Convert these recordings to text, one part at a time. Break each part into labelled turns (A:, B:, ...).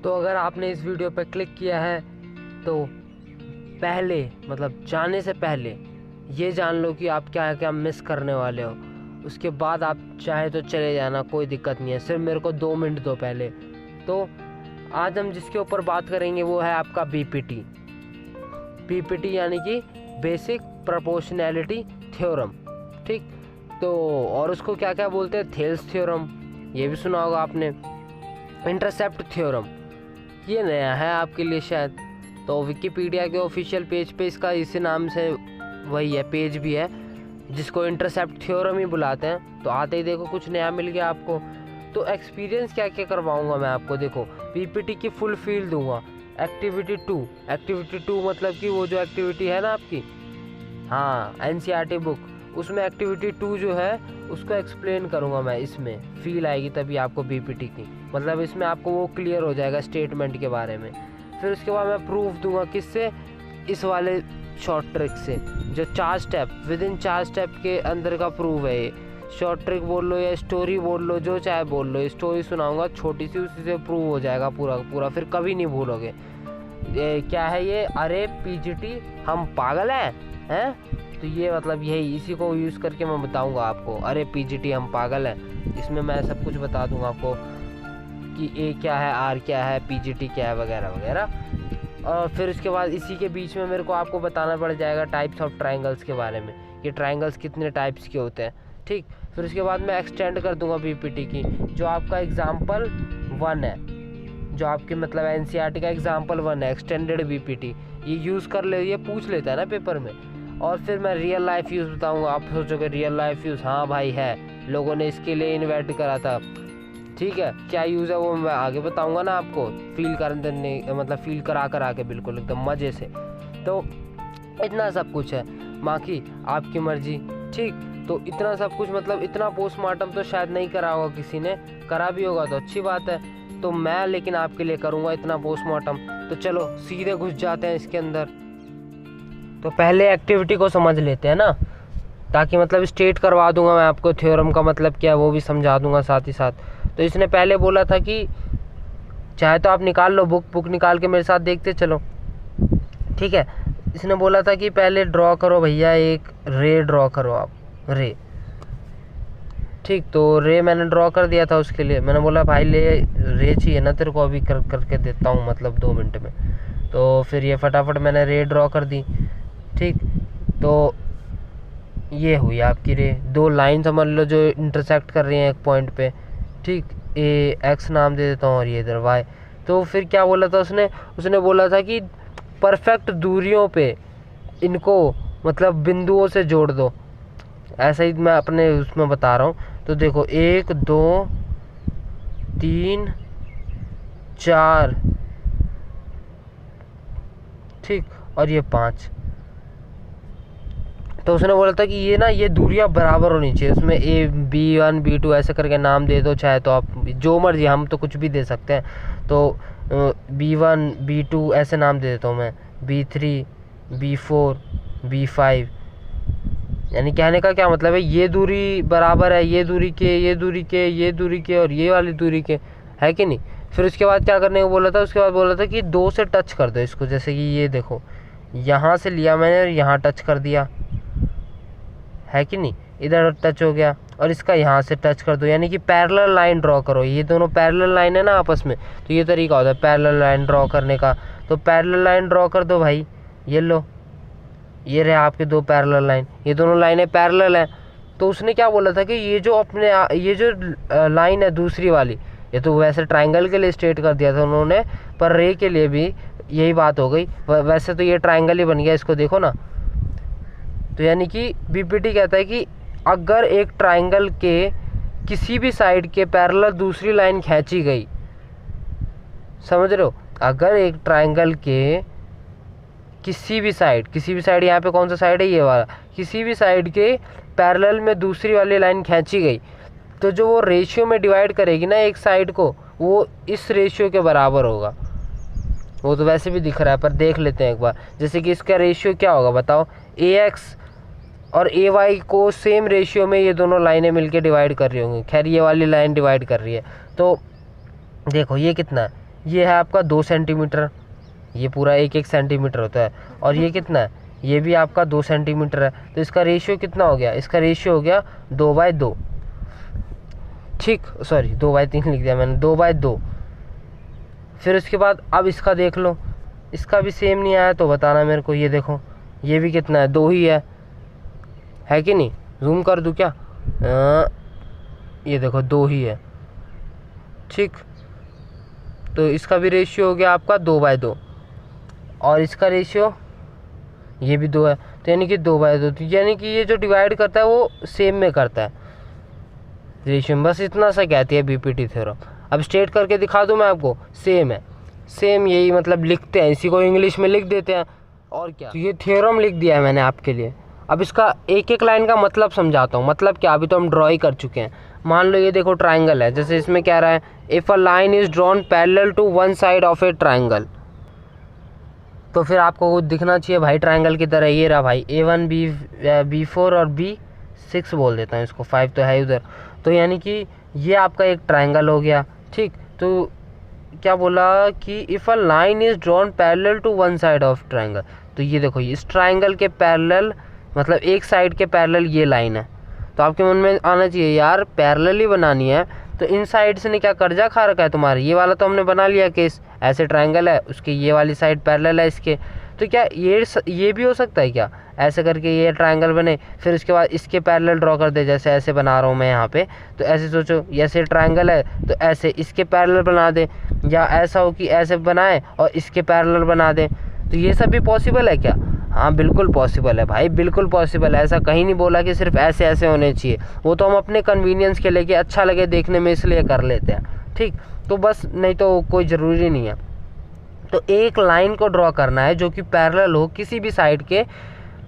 A: तो अगर आपने इस वीडियो पर क्लिक किया है तो पहले मतलब जाने से पहले ये जान लो कि आप क्या क्या मिस करने वाले हो। उसके बाद आप चाहे तो चले जाना, कोई दिक्कत नहीं है। सिर्फ मेरे को 2 मिनट दो पहले। तो आज हम जिसके ऊपर बात करेंगे वो है आपका बीपीटी। बीपीटी यानी कि बेसिक प्रोपोर्शनैलिटी थ्योरम। ठीक, तो और उसको क्या क्या बोलते हैं, थेल्स थ्योरम, ये भी सुना होगा आपने। इंटरसेप्ट थ्योरम ये नया है आपके लिए शायद। तो विकिपीडिया के ऑफिशियल पेज पे इसका इसी नाम से वही है, पेज भी है जिसको इंटरसेप्ट थ्योरम ही बुलाते हैं। तो आते ही देखो कुछ नया मिल गया आपको। तो एक्सपीरियंस क्या क्या करवाऊंगा मैं आपको, देखो पीपीटी की फुल फील दूंगा। एक्टिविटी 2 मतलब कि वो जो एक्टिविटी है ना आपकी, हाँ एनसीईआरटी बुक, उसमें एक्टिविटी 2 जो है उसको एक्सप्लेन करूंगा मैं। इसमें फील आएगी तभी आपको बीपीटी की, मतलब इसमें आपको वो क्लियर हो जाएगा स्टेटमेंट के बारे में। फिर उसके बाद मैं प्रूफ दूंगा किससे, इस वाले शॉर्ट ट्रिक से, जो 4 स्टेप विद इन 4 स्टेप के अंदर का प्रूफ है ये। शॉर्ट ट्रिक बोल लो या स्टोरी बोल लो, जो चाहे बोल लो। स्टोरी सुनाऊंगा छोटी सी, उसी से प्रूव हो जाएगा पूरा पूरा, फिर कभी नहीं भूलोगे। ये क्या है ये, अरे पीजीटी हम पागल हैं? तो ये मतलब यही, इसी को यूज़ करके मैं बताऊंगा आपको, अरे पीजीटी हम पागल हैं। इसमें मैं सब कुछ बता दूंगा आपको कि ए क्या है, आर क्या है, पीजीटी क्या है, वगैरह वगैरह। और फिर उसके बाद इसी के बीच में मेरे को आपको बताना पड़ जाएगा टाइप्स ऑफ ट्रायंगल्स के बारे में, कि ट्रायंगल्स कितने टाइप्स के होते हैं। ठीक, फिर उसके बाद मैं एक्सटेंड कर दूंगा बीपीटी की, जो आपका एग्जाम्पल 1 है, जो आपके मतलब एनसीईआरटी का एग्जाम्पल 1 है, एक्सटेंडेड बीपीटी। ये यूज़ कर ले, ये पूछ लेता है ना पेपर में। और फिर मैं रियल लाइफ यूज़ बताऊंगा। आप सोचोगे रियल लाइफ यूज़, हाँ भाई है, लोगों ने इसके लिए इन्वेंट करा था। ठीक है, क्या यूज़ है वो मैं आगे बताऊंगा ना आपको, फील करने मतलब फील करा के बिल्कुल एकदम मज़े से। तो इतना सब कुछ है, बाकी आपकी मर्जी। ठीक, तो इतना सब कुछ मतलब इतना पोस्टमार्टम तो शायद नहीं करा होगा किसी ने, करा भी होगा तो अच्छी बात है। तो मैं लेकिन आपके लिए करूँगा इतना पोस्टमार्टम। तो चलो सीधे घुस जाते हैं इसके अंदर। तो पहले एक्टिविटी को समझ लेते हैं ना, ताकि मतलब स्टेट करवा दूंगा मैं आपको, थ्योरम का मतलब क्या है वो भी समझा दूंगा साथ ही साथ। तो इसने पहले बोला था कि चाहे तो आप निकाल लो बुक निकाल के मेरे साथ देखते चलो। ठीक है, इसने बोला था कि पहले ड्रॉ करो भैया, एक रे ड्रॉ करो आप, रे। ठीक, तो रे मैंने ड्रॉ कर दिया था। उसके लिए मैंने बोला भाई ले रे चाहिए ना तेरे को, अभी करके देता हूँ मतलब 2 मिनट में। तो फिर ये फटाफट मैंने रे ड्रॉ कर दी। ठीक, तो ये हुई आपकी रे। 2 लाइन समझ लो जो इंटरसेक्ट कर रही हैं एक पॉइंट पे। ठीक, ए एक्स नाम दे देता हूँ और ये इधर वाई। तो फिर क्या बोला था उसने बोला था कि परफेक्ट दूरियों पे इनको मतलब बिंदुओं से जोड़ दो। ऐसा ही मैं अपने उसमें बता रहा हूँ। तो देखो 1 2 3 4, ठीक, और ये 5। तो उसने बोला था कि ये ना, ये दूरियां बराबर होनी चाहिए। उसमें B1 B2 ऐसे करके नाम दे दो, चाहे तो आप जो मर्जी, हम तो कुछ भी दे सकते हैं। तो B1 B2 ऐसे नाम दे देता हूँ मैं, B3 B4 B5। यानी कहने का क्या मतलब है, ये दूरी बराबर है ये दूरी के, ये दूरी के, ये दूरी के और ये वाली दूरी के, है कि नहीं। फिर उसके बाद क्या करने को बोला था, उसके बाद बोला था कि 2 से टच कर दो इसको। जैसे कि ये देखो, यहाँ से लिया मैंने और यहाँ टच कर दिया, है कि नहीं, इधर टच हो गया, और इसका यहाँ से टच कर दो। यानी कि पैरेलल लाइन ड्रॉ करो। ये दोनों पैरेलल लाइन है ना आपस में, तो ये तरीका होता है पैरेलल लाइन ड्रॉ करने का। तो पैरेलल लाइन ड्रॉ कर दो भाई, ये लो, ये रहे आपके 2 पैरेलल लाइन, ये दोनों लाइनें पैरेलल हैं। तो उसने क्या बोला था कि ये जो लाइन है दूसरी वाली, ये तो वैसे ट्राइंगल के लिए स्ट्रेट कर दिया था उन्होंने, पर रे के लिए भी यही बात हो गई। वैसे तो ये ट्राइंगल ही बन गया, इसको देखो ना। तो यानी कि बीपीटी कहता है कि अगर एक ट्राइंगल के किसी भी साइड के पैरेलल दूसरी लाइन खींची गई, समझ रहे हो, अगर एक ट्राइंगल के किसी भी साइड यहाँ पे कौन सा साइड है, ये वाला, किसी भी साइड के पैरेलल में दूसरी वाली लाइन खींची गई, तो जो वो रेशियो में डिवाइड करेगी ना एक साइड को, वो इस रेशियो के बराबर होगा। वो तो वैसे भी दिख रहा है, पर देख लेते हैं एक बार। जैसे कि इसका रेशियो क्या होगा बताओ, AX और AY को सेम रेशियो में ये दोनों लाइनें मिलके डिवाइड कर रही होंगी। खैर ये वाली लाइन डिवाइड कर रही है, तो देखो ये कितना है, ये है आपका 2 सेंटीमीटर, ये पूरा 1 सेंटीमीटर होता है, और ये कितना है, ये भी आपका 2 सेंटीमीटर है। तो इसका रेशियो कितना हो गया, इसका रेशियो हो गया 2/2। ठीक, सॉरी 2/3 लिख दिया मैंने, 2/2। फिर उसके बाद अब इसका देख लो, इसका भी सेम नहीं आया तो बताना मेरे को। ये देखो ये भी कितना है, 2 ही है कि नहीं, जूम कर दूँ क्या, ये देखो 2 ही है। ठीक, तो इसका भी रेशियो हो गया आपका 2/2, और इसका रेशियो ये भी 2 है, तो यानी कि 2/2। तो यानी कि ये जो डिवाइड करता है वो सेम में करता है रेशियो। बस इतना सा कहती है बीपीटी थ्योरम। अब स्टेट करके दिखा दूँ मैं आपको, सेम है, सेम यही मतलब लिखते हैं, इसी को इंग्लिश में लिख देते हैं और क्या। तो ये थ्योरम लिख दिया है मैंने आपके लिए। अब इसका एक एक लाइन का मतलब समझाता हूँ। मतलब क्या, अभी तो हम ड्रॉ ही कर चुके हैं। मान लो ये देखो ट्राइंगल है, जैसे इसमें कह रहा है if a line is drawn parallel to one side of a triangle, तो फिर आपको वो दिखना चाहिए भाई ट्राइंगल की तरह। ये रहा भाई A1 B4 और B6 बोल देता हूँ इसको, 5 तो है उधर। तो यानी कि ये आपका एक ट्राइंगल हो गया। ठीक, तो क्या बोला कि if a line is drawn parallel to one side of triangle, तो ये देखो इस ट्राइंगल के पैरेलल, मतलब एक साइड के पैरेलल ये लाइन है। तो आपके मन में आना चाहिए यार पैरेलल ही बनानी है, तो इन साइड से ने क्या कर्जा खा रखा है तुम्हारे। ये वाला तो हमने बना लिया केस, ऐसे ट्राइंगल है, उसके ये वाली साइड पैरेलल है इसके। तो क्या ये भी हो सकता है क्या, ऐसे करके ये ट्राइंगल बने, फिर उसके बाद इसके पैरेलल ड्रॉ कर दे, जैसे ऐसे बना रहा हूँ मैं यहाँ पे। तो ऐसे सोचो, ऐसे ट्राइंगल है तो ऐसे इसके पैरेलल बना दे, या ऐसा हो कि ऐसे बनाए और इसके पैरेलल बना दे। तो ये सब भी पॉसिबल है क्या, हाँ बिल्कुल पॉसिबल है भाई, बिल्कुल पॉसिबल है। ऐसा कहीं नहीं बोला कि सिर्फ ऐसे ऐसे होने चाहिए, वो तो हम अपने कन्वीनियंस के लिए कि अच्छा लगे देखने में इसलिए कर लेते हैं। ठीक, तो बस, नहीं तो कोई ज़रूरी नहीं है। तो एक लाइन को ड्रॉ करना है जो कि पैरेलल हो किसी भी साइड के,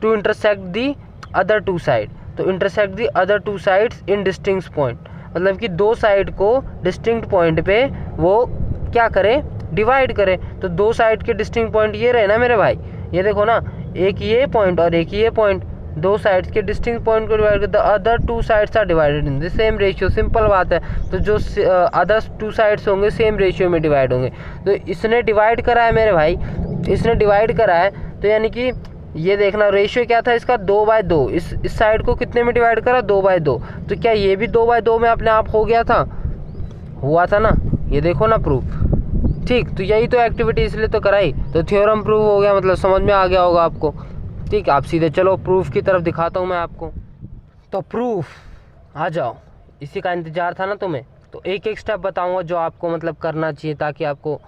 A: to intersect the other two side. तो intersect the other two sides in distinct point, मतलब कि दो साइड को डिस्टिंक्ट पॉइंट पे वो क्या करे, डिवाइड करे। तो दो साइड के डिस्टिंक्ट पॉइंट ये रहे ना मेरे भाई, ये देखो ना, एक ये पॉइंट और एक ये पॉइंट, दो साइड्स के डिस्टिंक्ट पॉइंट को डिवाइड कर, the other two sides are divided in the same ratio. Simple बात है, तो जो अदर टू साइड्स होंगे सेम रेशियो में डिवाइड होंगे। तो इसने डिवाइड करा है मेरे भाई, इसने डिवाइड करा है, तो यानी कि ये देखना रेशियो क्या था इसका, 2/2। इस साइड को कितने में डिवाइड करा, 2/2। तो क्या ये भी 2/2 में अपने आप हो गया था, हुआ था ना, ये देखो ना प्रूफ। ठीक, तो यही तो एक्टिविटी इसलिए तो कराई, तो थ्योरम प्रूव हो गया, मतलब समझ में आ गया होगा आपको। ठीक, आप सीधे चलो प्रूफ की तरफ दिखाता हूँ मैं आपको। तो प्रूफ, आ जाओ, इसी का इंतज़ार था ना तुम्हें। तो एक एक स्टेप बताऊँगा जो आपको मतलब करना चाहिए, ताकि आपको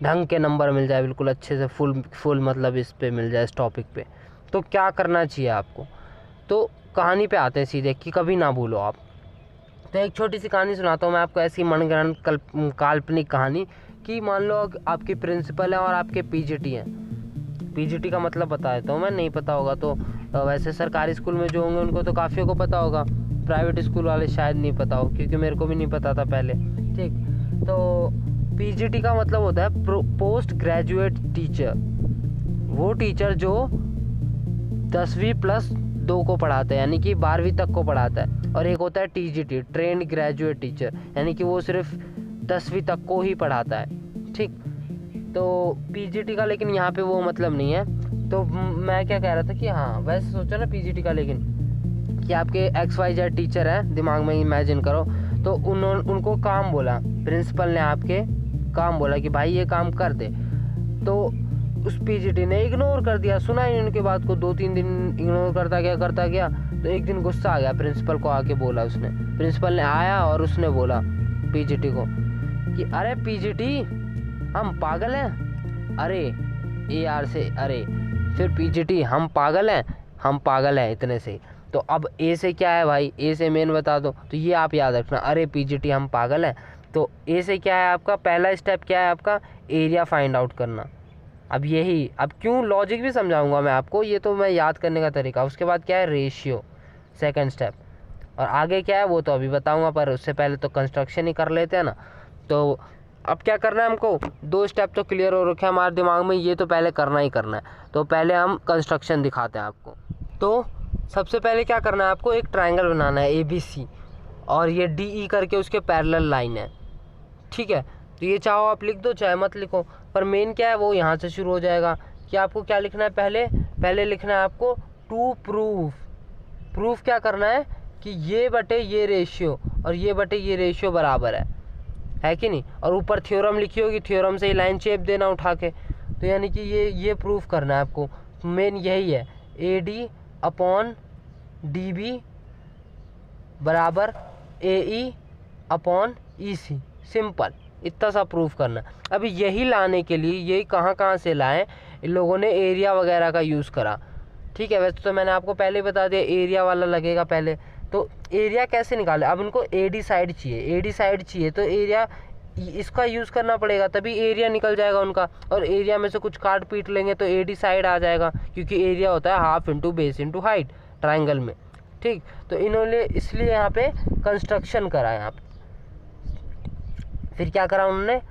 A: ढंग के नंबर मिल जाए, बिल्कुल अच्छे से फुल मतलब इस पे मिल जाए, इस टॉपिक पे। तो क्या करना चाहिए आपको, तो कहानी पे आते हैं सीधे कि कभी ना भूलो आप। तो एक छोटी सी कहानी सुनाता हूँ मैं आपको, ऐसी मनगढ़ंत काल्पनिक कहानी कि मान लो आपकी प्रिंसिपल है और आपके पीजीटी हैं। पीजीटी का मतलब बता देता हूँ मैं, नहीं पता होगा तो वैसे सरकारी स्कूल में जो होंगे उनको तो काफ़ियों को पता होगा, प्राइवेट स्कूल वाले शायद नहीं पता हो, क्योंकि मेरे को भी नहीं पता था पहले। ठीक, तो पीजीटी का मतलब होता है पोस्ट ग्रेजुएट टीचर, वो टीचर जो 10वीं + 2 को पढ़ाता है, यानी कि 12वीं तक को पढ़ाता है। और एक होता है टीजीटी, ट्रेंड ग्रेजुएट टीचर, यानी कि वो सिर्फ 10वीं तक को ही पढ़ाता है। ठीक, तो पीजीटी का लेकिन यहाँ पे वो मतलब नहीं है। तो मैं क्या कह रहा था कि हाँ वैसे सोचो ना पीजीटी का, लेकिन कि आपके XYZ टीचर है, दिमाग में इमेजिन करो, तो उनको काम बोला, प्रिंसिपल ने आपके काम बोला कि भाई ये काम कर दे। तो उस पीजीटी ने इग्नोर कर दिया, सुना ही उनकी बात को, 2-3 दिन इग्नोर करता गया। तो एक दिन गुस्सा आ गया, प्रिंसिपल को आके बोला उसने। प्रिंसिपल ने आया और उसने बोला पीजीटी को कि अरे पीजीटी हम पागल हैं, अरे AR से अरे, फिर पीजीटी हम पागल हैं इतने से। तो अब A से क्या है भाई, A से मेन बता दो, तो ये आप याद रखना, अरे पीजीटी हम पागल हैं। तो A से क्या है आपका, पहला स्टेप क्या है आपका, एरिया फाइंड आउट करना। अब यही, अब क्यों लॉजिक भी समझाऊंगा मैं आपको, ये तो मैं याद करने का तरीका। उसके बाद क्या है, रेशियो, सेकंड स्टेप, और आगे क्या है वो तो अभी बताऊंगा, पर उससे पहले तो कंस्ट्रक्शन ही कर लेते हैं ना। तो अब क्या करना है हमको, 2 स्टेप तो क्लियर हो रखे हैं हमारे दिमाग में, ये तो पहले करना ही करना है। तो पहले हम कंस्ट्रक्शन दिखाते हैं आपको। तो सबसे पहले क्या करना है आपको, एक ट्राइंगल बनाना है ABC, और ये DE करके उसके पैरेलल लाइन है। ठीक है, तो ये चाहो आप लिख दो चाहे मत लिखो, पर मेन क्या है वो यहाँ से शुरू हो जाएगा कि आपको क्या लिखना है, पहले लिखना है आपको टू प्रूफ क्या करना है कि ये बटे ये रेशियो और ये बटे ये रेशियो बराबर है कि नहीं। और ऊपर थ्योरम लिखी होगी, थ्योरम से ही लाइन शेप देना उठा के, तो यानी कि ये प्रूफ करना है आपको। मेन यही है, AD/DB बराबर AE/EC, सिंपल, इतना सा प्रूफ करना। अभी यही लाने के लिए यही कहाँ से लाएं, इन लोगों ने एरिया वगैरह का यूज़ करा, ठीक है। वैसे तो मैंने आपको पहले ही बता दिया एरिया वाला लगेगा पहले। तो एरिया कैसे निकाले, अब इनको AD साइड चाहिए तो एरिया इसका यूज़ करना पड़ेगा, तभी एरिया निकल जाएगा उनका। और एरिया में से कुछ काट पीट लेंगे तो AD साइड आ जाएगा, क्योंकि एरिया होता है half into base into height triangle में, ठीक। तो इन्होंने इसलिए यहाँ पे कंस्ट्रक्शन करा, यहाँ पे फिर क्या करा उन्होंने,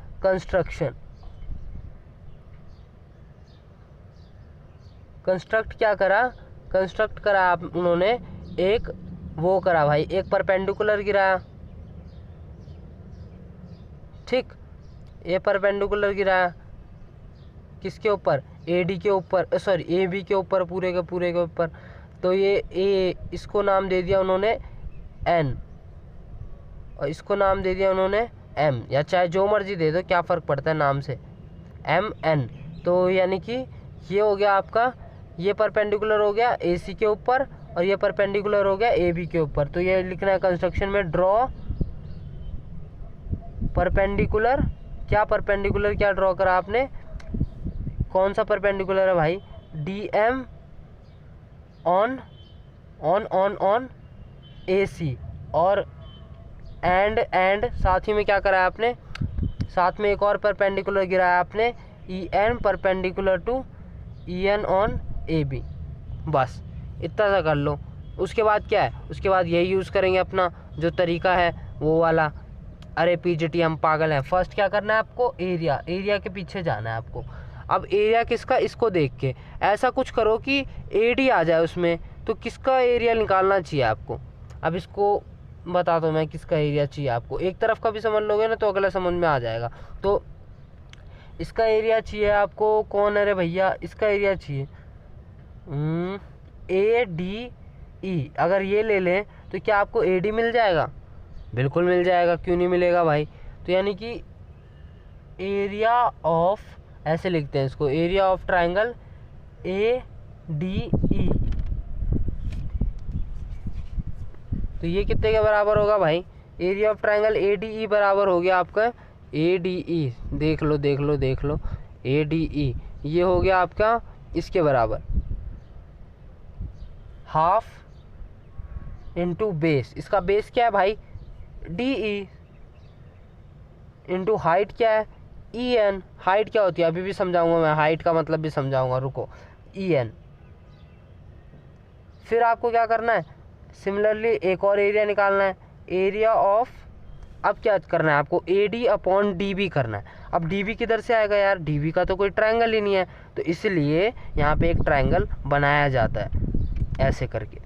A: कंस्ट्रक्ट करा आप उन्होंने, एक वो करा भाई, एक परपेंडिकुलर गिराया, ठीक। ये परपेंडिकुलर गिराया किसके ऊपर, AD के ऊपर, सॉरी AB के ऊपर, पूरे के ऊपर। तो ये इसको नाम दे दिया उन्होंने N और इसको नाम दे दिया उन्होंने M, या चाहे जो मर्जी दे दो, क्या फ़र्क पड़ता है नाम से, MN। तो यानी कि ये हो गया आपका, ये परपेंडिकुलर हो गया AC के ऊपर और ये परपेंडिकुलर हो गया AB के ऊपर। तो ये लिखना है कंस्ट्रक्शन में, ड्रॉ परपेंडिकुलर, क्या ड्रॉ करा आपने, कौन सा परपेंडिकुलर है भाई, DM ऑन AC, और एंड साथ ही में क्या करा है आपने, साथ में एक और परपेंडिकुलर गिराया आपने, EN perpendicular to EN on AB। बस इतना सा कर लो। उसके बाद क्या है, उसके बाद यही यूज़ करेंगे अपना जो तरीका है वो वाला। अरे PGT हम पागल हैं, फर्स्ट क्या करना है आपको, एरिया के पीछे जाना है आपको। अब एरिया किसका, इसको देख के ऐसा कुछ करो कि AD आ जाए उसमें, तो किसका एरिया निकालना चाहिए आपको। अब इसको बता दो मैं किसका एरिया चाहिए आपको, एक तरफ का भी समझ लोगे ना तो अगला समझ में आ जाएगा। तो इसका एरिया चाहिए आपको, कौन है रे भैया, इसका एरिया चाहिए ADE। अगर ये ले लें तो क्या आपको AD मिल जाएगा, बिल्कुल मिल जाएगा, क्यों नहीं मिलेगा भाई। तो यानी कि एरिया ऑफ, ऐसे लिखते हैं इसको, एरिया ऑफ ट्राइंगल ADE। तो ये कितने के बराबर होगा भाई, एरिया ऑफ ट्राइंगल ADE बराबर हो गया आपका ADE, देख लो ADE, ये हो गया आपका इसके बराबर, हाफ इंटू बेस, इसका बेस क्या है भाई DE, इंटू हाइट क्या है EN। हाइट क्या होती है अभी भी समझाऊंगा मैं, हाइट का मतलब भी समझाऊंगा, रुको, EN। फिर आपको क्या करना है, सिमिलरली एक और एरिया निकालना है, एरिया ऑफ, अब क्या करना है आपको, AD/DB करना है। अब DB किधर से आएगा यार, DB का तो कोई ट्रायंगल ही नहीं है, तो इसलिए यहाँ पे एक ट्रायंगल बनाया जाता है ऐसे करके।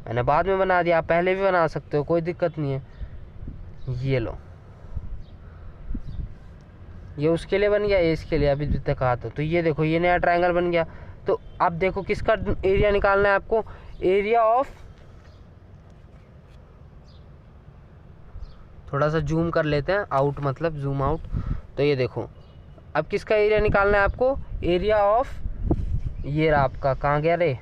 A: मैंने बाद में बना दिया, आप पहले भी बना सकते हो, कोई दिक्कत नहीं है। ये लो, ये उसके लिए बन गया, ये इसके लिए, अभी तक कहा तो ये देखो ये नया ट्रायंगल बन गया। तो अब देखो किसका एरिया निकालना है आपको, एरिया ऑफ, थोड़ा सा जूम कर लेते हैं, आउट मतलब जूम आउट। तो ये देखो अब किसका एरिया निकालना है आपको, एरिया ऑफ, ये रहा आपका, कहाँ गया रे,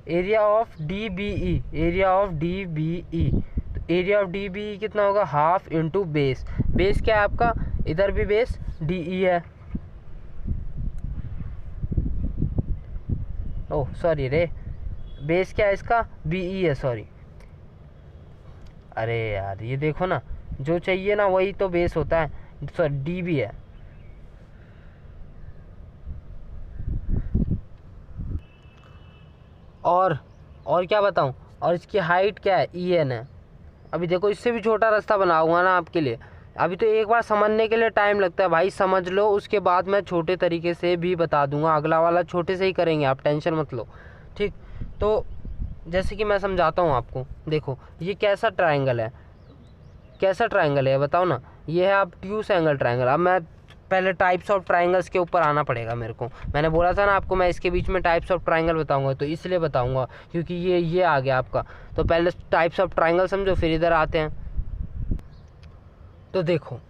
A: area of DBE, area of DBE। तो एरिया ऑफ DBE कितना होगा, हाफ इंटू बेस, बेस क्या है आपका, इधर भी बेस DE है, ओह सॉरी रे, बेस क्या है इसका BE है, सॉरी। अरे यार ये देखो ना, जो चाहिए ना वही तो बेस होता है, सॉरी DB है। और क्या बताऊं, और इसकी हाइट क्या है EN है। अभी देखो इससे भी छोटा रास्ता बनाऊंगा ना आपके लिए, अभी तो एक बार समझने के लिए टाइम लगता है भाई, समझ लो, उसके बाद मैं छोटे तरीके से भी बता दूंगा, अगला वाला छोटे से ही करेंगे, आप टेंशन मत लो, ठीक। तो जैसे कि मैं समझाता हूँ आपको, देखो ये कैसा ट्रायंगल है बताओ ना, ये है अब ट्यूस एंगल ट्रायंगल। अब मैं पहले टाइप्स ऑफ ट्रायंगल्स के ऊपर आना पड़ेगा मेरे को। मैंने बोला था ना आपको मैं इसके बीच में टाइप्स ऑफ ट्रायंगल बताऊंगा, तो इसलिए बताऊंगा क्योंकि ये आ गया आपका। तो पहले टाइप्स ऑफ ट्रायंगल समझो, फिर इधर आते हैं। तो देखो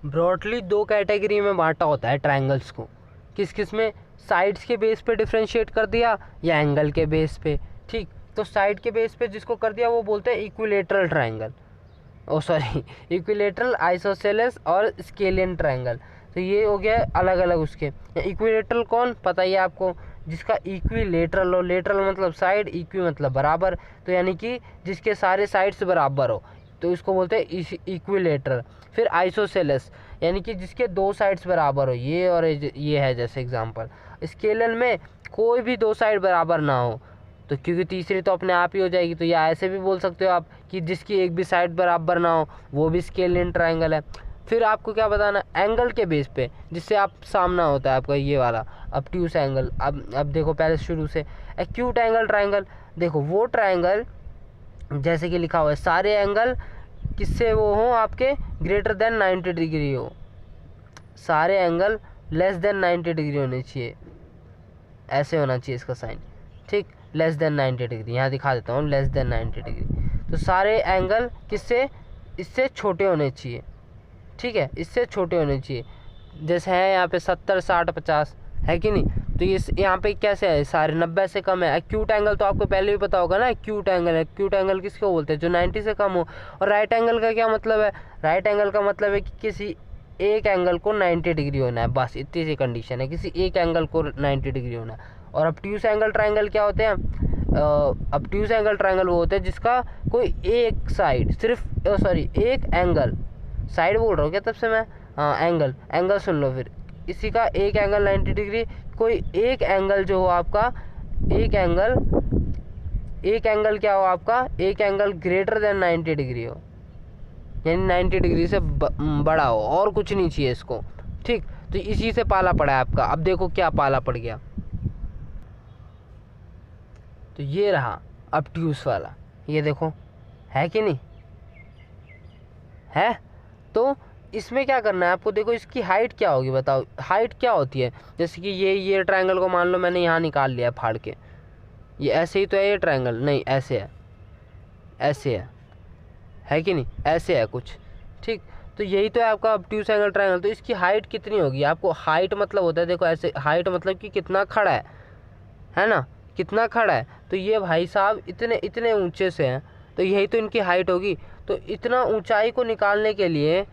A: ब्रॉडली 2 कैटेगरी में बांटा होता है ट्रायंगल्स को। किस किस में? साइड्स के बेस पे डिफ्रेंशिएट कर दिया या एंगल के बेस पे। ठीक, तो साइड के बेस पे जिसको कर दिया वो बोलते हैं इक्विलेटरल ट्रायंगल, इक्विलेटरल, आइसोसेलेस और स्केलियन ट्रायंगल। तो ये हो गया अलग अलग उसके। इक्विलेटरल कौन पता ही है आपको? जिसका इक्विलेटरल हो, लेटरल मतलब साइड, इक्वी मतलब बराबर, तो यानी कि जिसके सारे साइड्स बराबर हो, तो इसको बोलते हैं इक्विलेटरल। फिर आइसोसेलेस यानी कि जिसके 2 साइड्स बराबर हो, ये और ये है जैसे एग्जांपल। स्केलियन में कोई भी 2 साइड बराबर ना हो, तो क्योंकि तीसरी तो अपने आप ही हो जाएगी। तो या ऐसे भी बोल सकते हो आप कि जिसकी एक भी साइड बराबर ना हो, वो भी स्केलियन ट्रायंगल है। फिर आपको क्या बताना? एंगल के बेस पे, जिससे आप सामना होता है आपका ये वाला ऑब्ट्यूस एंगल। अब देखो पहले शुरू से, एक्यूट एंगल ट्रायंगल। देखो वो ट्रायंगल जैसे कि लिखा हुआ है, सारे एंगल किससे वो हो आपके ग्रेटर देन 90 डिग्री हो, सारे एंगल लेस देन 90 डिग्री होने चाहिए, ऐसे होना चाहिए इसका साइन। ठीक, लेस देन 90 डिग्री, यहाँ दिखा देता हूँ, लेस देन 90 डिग्री। तो सारे एंगल किससे? इससे छोटे होने चाहिए। ठीक है, इससे छोटे होने चाहिए। जैसे है यहाँ पे 70, 60, 50 है कि नहीं? तो इस यहाँ पे कैसे है? सारे 90 से कम है। एक्यूट एंगल तो आपको पहले भी पता होगा ना, एक्यूट एंगल। एक्यूट एंगल किसको बोलते हैं? जो 90 से कम हो। और राइट एंगल का क्या मतलब है? राइट एंगल का मतलब है कि किसी एक एंगल को 90 डिग्री होना है, बस इतनी सी कंडीशन है, किसी एक एंगल को 90 डिग्री होना है। और ऑब्ट्यूस एंगल ट्रायंगल क्या होते हैं? ऑब्ट्यूस एंगल ट्रायंगल वो होते हैं जिसका कोई एक साइड सिर्फ एक एंगल, साइड बोल रहा हूँ क्या तब से मैं? हाँ, एंगल सुन लो फिर। इसी का एक एंगल 90 डिग्री, कोई एक एंगल जो हो आपका, एक एंगल क्या हो आपका? एक एंगल ग्रेटर देन 90 डिग्री हो, यानी 90 डिग्री से बड़ा हो, और कुछ नहीं चाहिए इसको। ठीक, तो इसी से पाला पड़ा है आपका। अब देखो क्या पाला पड़ गया। तो ये रहा ऑब्ट्यूस वाला, ये देखो है कि नहीं है? तो इसमें क्या करना है आपको? देखो इसकी हाइट क्या होगी, बताओ हाइट क्या होती है? जैसे कि ये ट्रायंगल को मान लो मैंने यहाँ निकाल लिया फाड़ के, ये ऐसे ही तो है ये ट्रायंगल, नहीं ऐसे है, ऐसे है कि नहीं? ऐसे है कुछ। ठीक, तो यही तो है आपका ऑब्ट्यूस एंगल ट्रायंगल। तो इसकी हाइट कितनी होगी? आपको हाइट मतलब होता है, देखो ऐसे, हाइट मतलब कि कितना खड़ा है ना, कितना खड़ा है। तो ये भाई साहब इतने इतने ऊंचे से हैं, तो यही तो इनकी हाइट होगी। तो इतना ऊंचाई को निकालने के लिए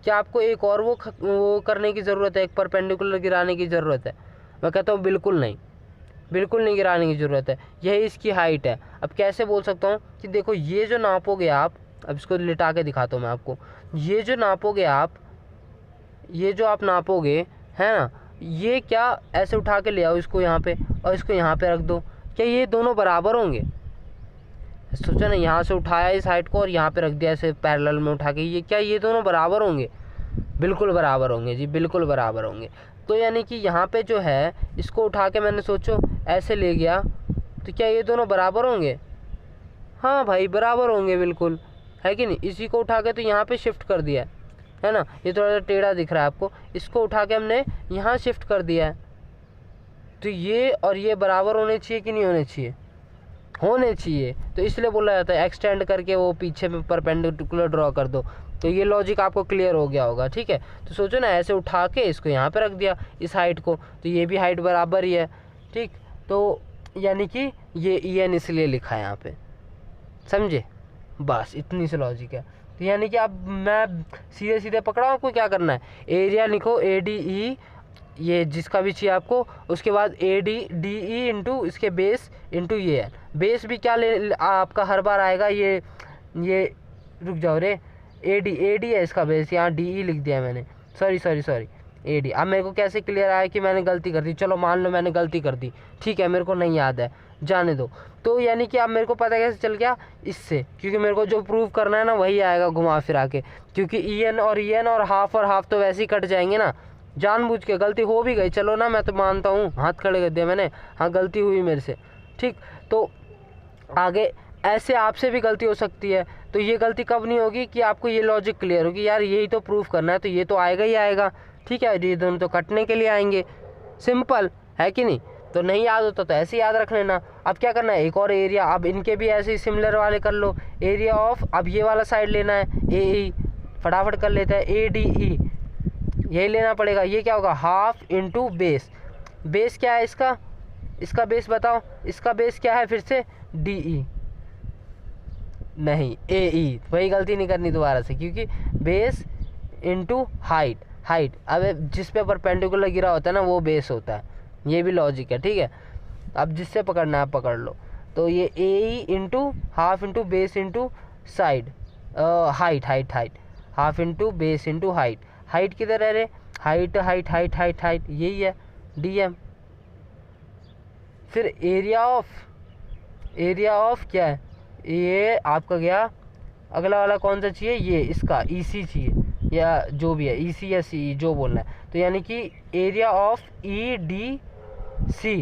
A: क्या आपको एक और वो करने की ज़रूरत है? एक परपेंडिकुलर गिराने की ज़रूरत है? मैं कहता हूँ बिल्कुल नहीं, बिल्कुल नहीं गिराने की ज़रूरत है। यही इसकी हाइट है। अब कैसे बोल सकता हूँ कि देखो ये जो नापोगे आप, अब इसको लिटा के दिखाता हूँ मैं आपको, ये जो नापोगे आप, ये जो आप नापोगे है ना, ये क्या ऐसे उठा के ले आओ इसको यहाँ पे और इसको यहाँ पे रख दो, क्या ये दोनों बराबर होंगे? सोचा ना, यहाँ से उठाया इस हाइट को और यहाँ पे रख दिया ऐसे पैरेलल में उठा के, ये क्या ये दोनों बराबर होंगे? बिल्कुल बराबर होंगे जी, बिल्कुल बराबर होंगे। तो यानी कि यहाँ पे जो है इसको उठा के मैंने सोचो ऐसे ले गया, तो क्या ये दोनों बराबर होंगे? हाँ भाई बराबर होंगे बिल्कुल, है कि नहीं? इसी को उठा के तो यहाँ पे शिफ्ट कर दिया है ना, ये थोड़ा सा टेढ़ा दिख रहा है आपको, इसको उठा के हमने यहाँ शिफ्ट कर दिया है। तो ये और ये बराबर होने चाहिए कि नहीं होने चाहिए? होने चाहिए। तो इसलिए बोला जाता है एक्सटेंड करके वो पीछे में परपेंडिकुलर ड्रॉ कर दो। तो ये लॉजिक आपको क्लियर हो गया होगा। ठीक है, तो सोचो ना ऐसे उठा के इसको यहाँ पे रख दिया इस हाइट को, तो ये भी हाइट बराबर ही है। ठीक, तो यानी कि ये EN इसलिए लिखा है यहाँ पे, समझे? बस इतनी सी लॉजिक है। तो यानी कि अब मैं सीधे सीधे पकड़ा हूँ, आपको क्या करना है? एरिया लिखो ADE, ये जिसका भी चाहिए आपको, उसके बाद DE इंटू इसके बेस इंटू ये बेस भी क्या ले आपका हर बार आएगा, ये रुक जाओ रे, AD है इसका बेस, यहाँ DE लिख दिया मैंने, सॉरी AD। अब मेरे को कैसे क्लियर आया कि मैंने गलती कर दी? चलो मान लो मैंने गलती कर दी, ठीक है, मेरे को नहीं याद है, जाने दो। तो यानी कि अब मेरे को पता कैसे चल गया? इससे, क्योंकि मेरे को जो प्रूव करना है ना वही आएगा घुमा फिरा के, क्योंकि EN और हाफ तो वैसे ही कट जाएंगे ना, जानबूझ के। गलती हो भी गई, चलो ना, मैं तो मानता हूँ, हाथ खड़े कर दिया मैंने, हाँ गलती हुई मेरे से। ठीक, तो आगे ऐसे आपसे भी गलती हो सकती है, तो ये गलती कब नहीं होगी कि आपको ये लॉजिक क्लियर होगी, यार यही तो प्रूफ करना है तो ये तो आएगा ही आएगा, ठीक है, ये दोनों तो कटने के लिए आएंगे, सिंपल है कि नहीं। तो नहीं याद होता तो ऐसे याद रख लेना। अब क्या करना है, एक और एरिया, अब इनके भी ऐसे ही सिमिलर वाले कर लो। एरिया ऑफ, अब ये वाला साइड लेना है ए ई, फटाफट कर लेते हैं, ए डी ई, यही लेना पड़ेगा। ये क्या होगा, हाफ इंटू बेस, बेस क्या है इसका, इसका बेस बताओ, इसका बेस क्या है फिर से, डी ई, नहीं ए ई, वही गलती नहीं करनी दोबारा से, क्योंकि बेस इंटू हाइट, हाइट अब जिस पे परपेंडिकुलर गिरा होता है ना वो बेस होता है, ये भी लॉजिक है, ठीक है। अब जिससे पकड़ना है पकड़ लो। तो ये A E into half into base into side, height height height, half into base into height, height किधर है रे, height height height height height, यही है डी एम। फिर एरिया ऑफ, एरिया ऑफ क्या है, ये आपका गया, अगला वाला कौन सा चाहिए, ये इसका ई सी चाहिए या जो भी है, ई सी या सी जो बोलना है। तो यानी कि area of E D C,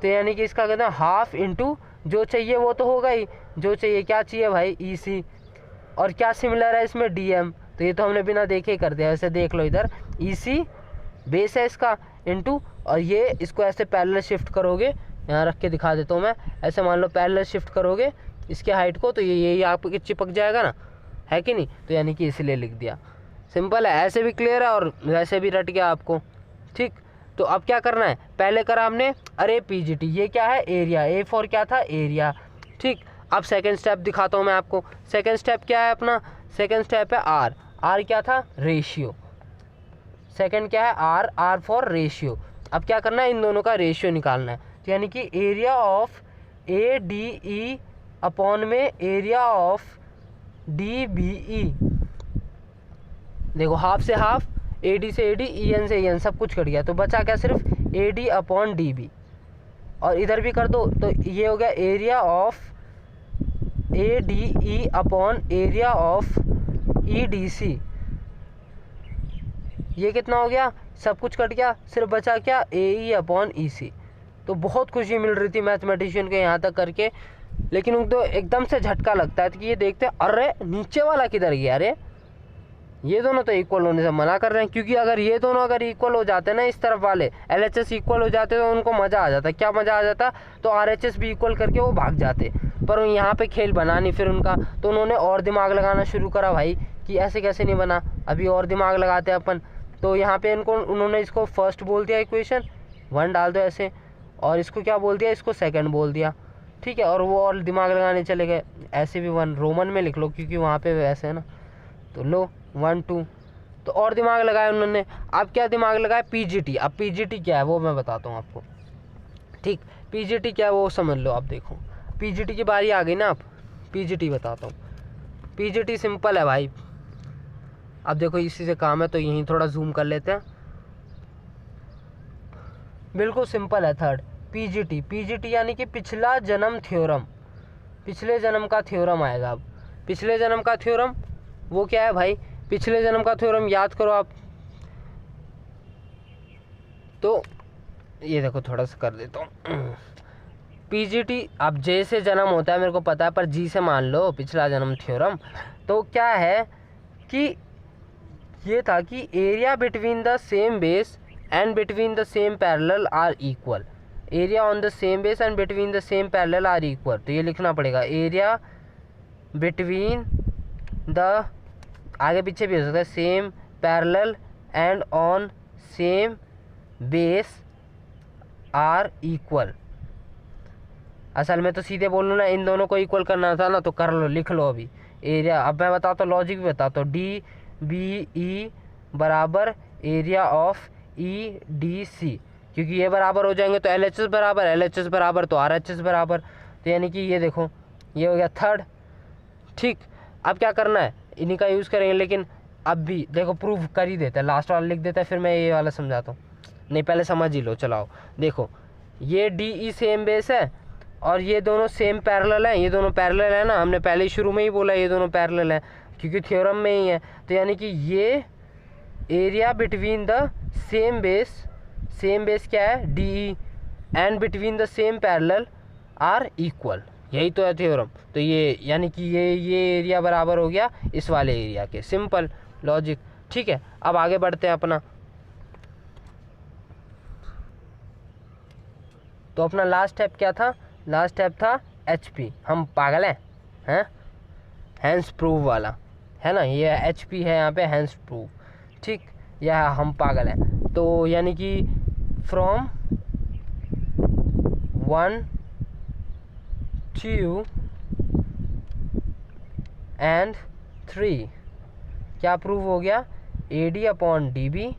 A: तो यानी कि इसका कहते हैं हाफ इंटू जो चाहिए वो तो होगा ही, जो चाहिए क्या चाहिए भाई, ई सी, और क्या सिमिलर है इसमें, डी एम, तो ये तो हमने बिना देखे ही कर दिया। ऐसे देख लो इधर, ई सी बेस है इसका इंटू, और ये इसको ऐसे पैरेलल शिफ्ट करोगे, यहाँ रख के दिखा देता हूँ मैं, ऐसे मान लो पैरेलल शिफ्ट करोगे इसके हाइट को, तो ये यही आपके चिपक जाएगा ना, है कि नहीं। तो यानी कि इसलिए लिख दिया, सिंपल है, ऐसे भी क्लियर है और वैसे भी रट गया आपको, ठीक। तो अब क्या करना है, पहले करा हमने अरे पीजीटी, ये क्या है, एरिया, ए फॉर क्या था, एरिया, ठीक। अब सेकंड स्टेप दिखाता हूँ मैं आपको। सेकंड स्टेप क्या है अपना, सेकंड स्टेप है आर, आर क्या था, रेशियो, सेकंड क्या है आर, आर फॉर रेशियो। अब क्या करना है, इन दोनों का रेशियो निकालना है। तो यानी कि area of A D E upon में area of D B E, देखो हाफ से हाफ, ए डी से ए डी, ई एन से ई एन, सब कुछ कट गया, तो बचा क्या, सिर्फ A D upon D B, और इधर भी कर दो, तो ये हो गया area of A D E upon area of E D C. ये कितना हो गया, सब कुछ कट गया, सिर्फ बचा क्या, ए ई अपॉन ई सी। तो बहुत खुशी मिल रही थी मैथमेटिशियन को यहाँ तक करके, लेकिन उनको एकदम से झटका लगता है कि ये देखते हैं अरे नीचे वाला किधर गया, अरे ये दोनों तो इक्वल होने से मना कर रहे हैं, क्योंकि अगर ये दोनों अगर इक्वल हो जाते ना, इस तरफ वाले LHS इक्वल हो जाते तो उनको मज़ा आ जाता। क्या मज़ा आ जाता, तो RHS भी इक्वल करके वो भाग जाते, पर यहाँ पे खेल बना नहीं फिर उनका, तो उन्होंने और दिमाग लगाना शुरू करा भाई कि ऐसे कैसे नहीं बना, अभी और दिमाग लगाते हैं अपन। तो यहाँ पे इनको उन्होंने इसको फर्स्ट बोल दिया इक्वेशन 1 डाल दो ऐसे, और इसको क्या बोल दिया, इसको सेकेंड बोल दिया, ठीक है, और वो और दिमाग लगाने चले गए। ऐसे भी 1 रोमन में लिख लो क्योंकि वहाँ पे वैसे है ना, तो लो 1 2, तो और दिमाग लगाया उन्होंने। अब क्या दिमाग लगाया, पीजीटी। अब पीजीटी क्या है वो मैं बताता हूँ आपको, ठीक। पीजीटी क्या है वो समझ लो। आप देखो पीजीटी की बारी आ गई ना, अब पीजीटी बताता हूँ। पीजीटी सिंपल है भाई, अब देखो इसी से काम है तो यहीं थोड़ा जूम कर लेते हैं, बिल्कुल सिंपल है। थर्ड पीजीटी, पीजीटी यानी कि पिछला जन्म थ्योरम, पिछले जन्म का थ्योरम आएगा। अब पिछले जन्म का थ्योरम वो क्या है भाई, पिछले जन्म का थ्योरम याद करो आप, तो ये देखो थोड़ा सा कर देता हूँ। पीजीटी अब जे से जन्म होता है मेरे को पता है, पर जी से मान लो पिछला जन्म थ्योरम। तो क्या है कि ये था कि area between the same base and between the same parallel are equal, area on the same base and between the same parallel are equal. तो ये लिखना पड़ेगा, एरिया बिटवीन द, आगे पीछे भी हो सकता है, same parallel and on same base are equal. असल में तो सीधे बोल लो ना, इन दोनों को इक्वल करना था ना, तो कर लो, लिख लो अभी एरिया। अब मैं बताता हूँ, लॉजिक भी बताता हूँ। डी बी ई बराबर area of E D C, क्योंकि ये बराबर हो जाएंगे तो LHS बराबर, LHS बराबर तो RHS बराबर। तो यानी कि ये देखो ये हो गया थर्ड, ठीक। अब क्या करना है, इन्हीं का यूज़ करेंगे, लेकिन अब भी देखो प्रूफ कर ही देता है, लास्ट वाला लिख देता है, फिर मैं ये वाला समझाता हूँ। नहीं पहले समझ ही लो, चलाओ। देखो ये डी ई सेम बेस है और ये दोनों सेम पैरेलल हैं, ये दोनों पैरेलल है ना, हमने पहले शुरू में ही बोला ये दोनों पैरेलल हैं क्योंकि थ्योरम में ही है। तो यानी कि ये area between the same base क्या है, D E, and between the same parallel are equal. यही तो है थ्योरम। तो ये यानी कि ये एरिया बराबर हो गया इस वाले एरिया के। Simple logic. ठीक है, अब आगे बढ़ते हैं अपना। तो अपना लास्ट स्टेप क्या था? लास्ट स्टेप था HP। हम पागल हैं? हैंस प्रूव वाला है ना, ये HP है यहाँ पे, हैंस प्रूव। ठीक, यह हम पागल हैं। तो यानी कि फ्रॉम 1 2 एंड 3 क्या प्रूव हो गया? AD अपॉन DB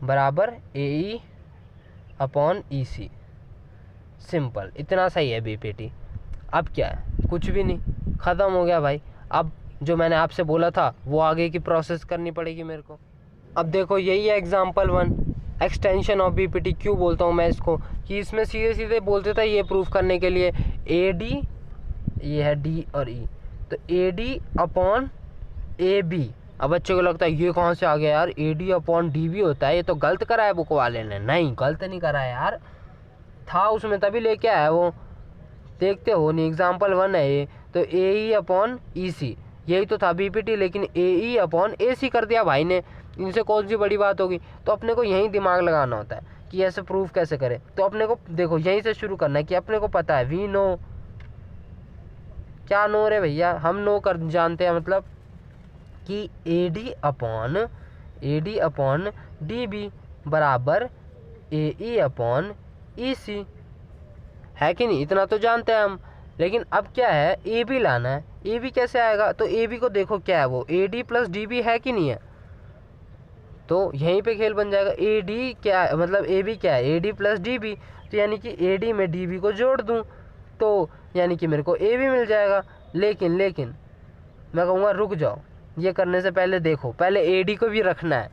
A: बराबर AE अपॉन EC। सिंपल, इतना सही है BPT। अब क्या है? कुछ भी नहीं, ख़त्म हो गया भाई। अब जो मैंने आपसे बोला था वो आगे की प्रोसेस करनी पड़ेगी मेरे को। अब देखो, यही है एग्जाम्पल 1, एक्सटेंशन ऑफ BPT। क्यों बोलता हूँ मैं इसको कि इसमें सीधे सीधे बोलते थे ये प्रूफ करने के लिए AD, ये है D और E, तो AD अपॉन AB। अब बच्चों को लगता है ये कहाँ से आ गया यार, AD अपॉन DB होता है, ये तो गलत करा है बुक वाले ने। नहीं, गलत नहीं करा है यार, था उसमें तभी लेके आया वो। देखते हो नहीं, एग्जाम्पल 1 है ये। तो AE अपॉन EC, यही तो था BPT, लेकिन AE अपॉन AC कर दिया भाई ने। इनसे कौन सी बड़ी बात होगी? तो अपने को यहीं दिमाग लगाना होता है कि ऐसे प्रूफ कैसे करें। तो अपने को देखो यहीं से शुरू करना है कि अपने को पता है, वी नो। क्या नो रे भैया? हम नो कर जानते हैं, मतलब कि AD अपॉन DB बराबर AE अपॉन EC, है कि नहीं? इतना तो जानते हैं हम। लेकिन अब क्या है, AB लाना है। AB कैसे आएगा? तो AB को देखो क्या है, वो AD प्लस DB है कि नहीं है? तो यहीं पे खेल बन जाएगा। AD क्या है, मतलब AB क्या है? AD plus DB। तो यानी कि AD में DB को जोड़ दूँ तो यानी कि मेरे को AB मिल जाएगा। लेकिन मैं कहूँगा रुक जाओ, ये करने से पहले देखो, पहले AD को भी रखना है।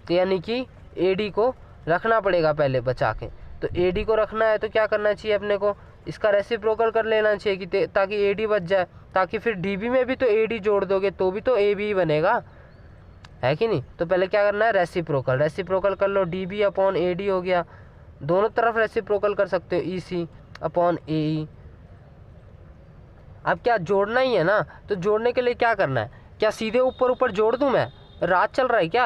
A: तो यानी कि AD को रखना पड़ेगा पहले बचा के। तो AD को रखना है तो क्या करना चाहिए अपने को? इसका रेसिप्रोकल कर लेना चाहिए कि ताकि AD बच जाए, ताकि फिर DB में भी तो AD जोड़ दोगे तो भी तो AB बनेगा, है कि नहीं? तो पहले क्या करना है? रेसिप्रोकल कर लो। DB अपॉन AD हो गया, दोनों तरफ रेसिप्रोकल कर सकते हो, EC अपॉन AE। अब क्या जोड़ना ही है ना, तो जोड़ने के लिए क्या करना है? क्या सीधे ऊपर ऊपर जोड़ दूं मैं? रात चल रहा है क्या?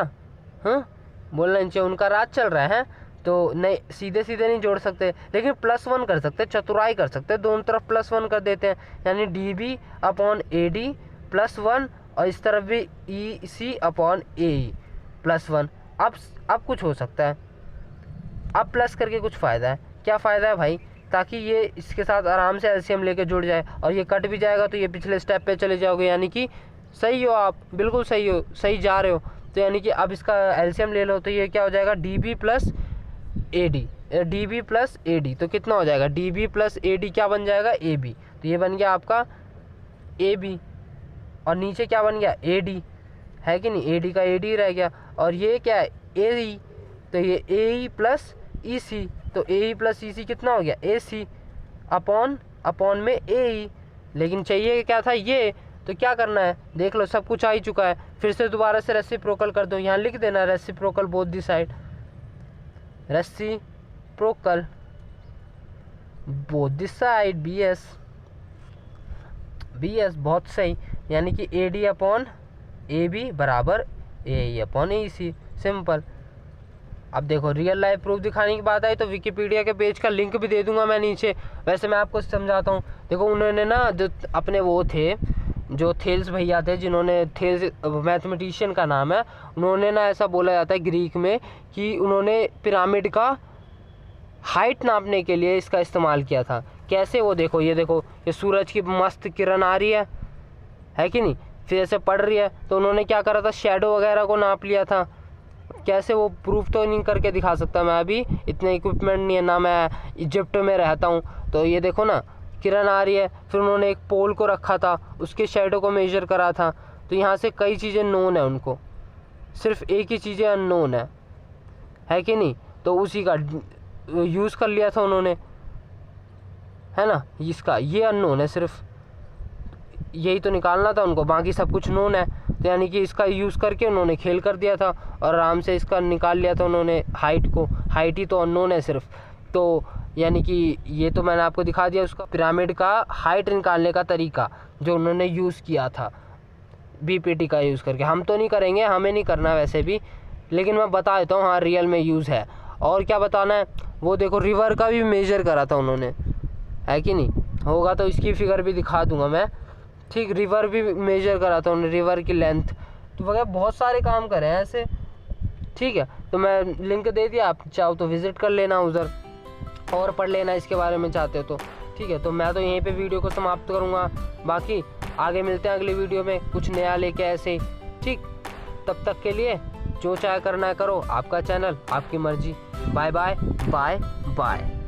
A: हाँ, बोलना चाहिए उनका रात चल रहा है। तो नहीं, सीधे सीधे नहीं जोड़ सकते, लेकिन +1 कर सकते, चतुराई कर सकते, दोनों तरफ +1 कर देते हैं। यानी DB अपॉन AD +1 और इस तरफ भी EC अपॉन AE +1। अब कुछ हो सकता है। अब प्लस करके कुछ फ़ायदा है। क्या फ़ायदा है भाई? ताकि ये इसके साथ आराम से LCM लेके जुड़ जाए, और ये कट भी जाएगा तो ये पिछले स्टेप पे चले जाओगे। यानी कि सही हो आप, बिल्कुल सही हो, सही जा रहे हो। तो यानी कि अब इसका LCM ले लो तो ये क्या हो जाएगा? DB plus AD। तो कितना हो जाएगा? DB प्लस AD क्या बन जाएगा? AB। तो ये बन गया आपका AB, और नीचे क्या बन गया? AD, है कि नहीं? AD का AD रह गया, और ये क्या है? AE। तो ये AE प्लस EC, तो AE प्लस EC कितना हो गया? AC अपॉन में AE। लेकिन चाहिए क्या था? ये। तो क्या करना है? देख लो, सब कुछ आ ही चुका है। फिर से दोबारा से रेसिप्रोकल कर दो, यहाँ लिख देना reciprocal both the side, reciprocal both the side, BS। बहुत सही। यानी कि AD अपॉन AB बराबर AE अपॉन EC। सिंपल। अब देखो, रियल लाइफ प्रूफ दिखाने की बात आई तो विकिपीडिया के पेज का लिंक भी दे दूंगा मैं नीचे। वैसे मैं आपको समझाता हूँ। देखो, उन्होंने ना जो अपने वो थे, जो थेल्स भैया थे, जिन्होंने थेल्स मैथमेटिशियन का नाम है, उन्होंने ना ऐसा बोला जाता है ग्रीक में कि उन्होंने पिरामिड का हाइट नापने के लिए इसका इस्तेमाल किया था। कैसे? वो देखो, ये सूरज की मस्त किरण आ रही है कि नहीं? फिर ऐसे पड़ रही है, तो उन्होंने क्या करा था? शैडो वगैरह को नाप लिया था। कैसे? वो प्रूफ तो नहीं करके दिखा सकता मैं अभी, इतने इक्विपमेंट नहीं है ना, मैं इजिप्ट में रहता हूँ। तो ये देखो ना, किरण आ रही है। फिर उन्होंने एक पोल को रखा था, उसके शैडो को मेजर करा था। तो यहाँ से कई चीज़ें नोन है उनको, सिर्फ एक ही चीज़ें अननोन है कि नहीं? तो उसी का यूज़ कर लिया था उन्होंने, है ना? इसका ये अननोन है, सिर्फ यही तो निकालना था उनको, बाकी सब कुछ नोन है। तो यानी कि इसका यूज़ करके उन्होंने खेल कर दिया था और आराम से इसका निकाल लिया था उन्होंने हाइट को। हाइट ही तो अननोन है सिर्फ। तो यानी कि ये तो मैंने आपको दिखा दिया उसका पिरामिड का हाइट निकालने का तरीका जो उन्होंने यूज़ किया था बीपीटी का यूज़ करके। हम तो नहीं करेंगे, हमें नहीं करना वैसे भी, लेकिन मैं बता देता हूँ हाँ रियल में यूज़ है। और क्या बताना है, वो देखो रिवर का भी मेजर करा था उन्होंने, है कि नहीं, होगा तो इसकी फिगर भी दिखा दूंगा मैं, ठीक। रिवर भी मेजर करा था उन्होंने, रिवर की लेंथ तो वगैरह बहुत सारे काम करे हैं ऐसे, ठीक है। तो मैं लिंक दे दिया, आप चाहो तो विज़िट कर लेना उधर और पढ़ लेना इसके बारे में चाहते हो तो, ठीक है। तो मैं तो यहीं पे वीडियो को समाप्त करूँगा, बाकी आगे मिलते हैं अगली वीडियो में कुछ नया लेके ऐसे, ठीक। तब तक के लिए जो चाहे करना है करो, आपका चैनल आपकी मर्जी। Bye bye bye bye.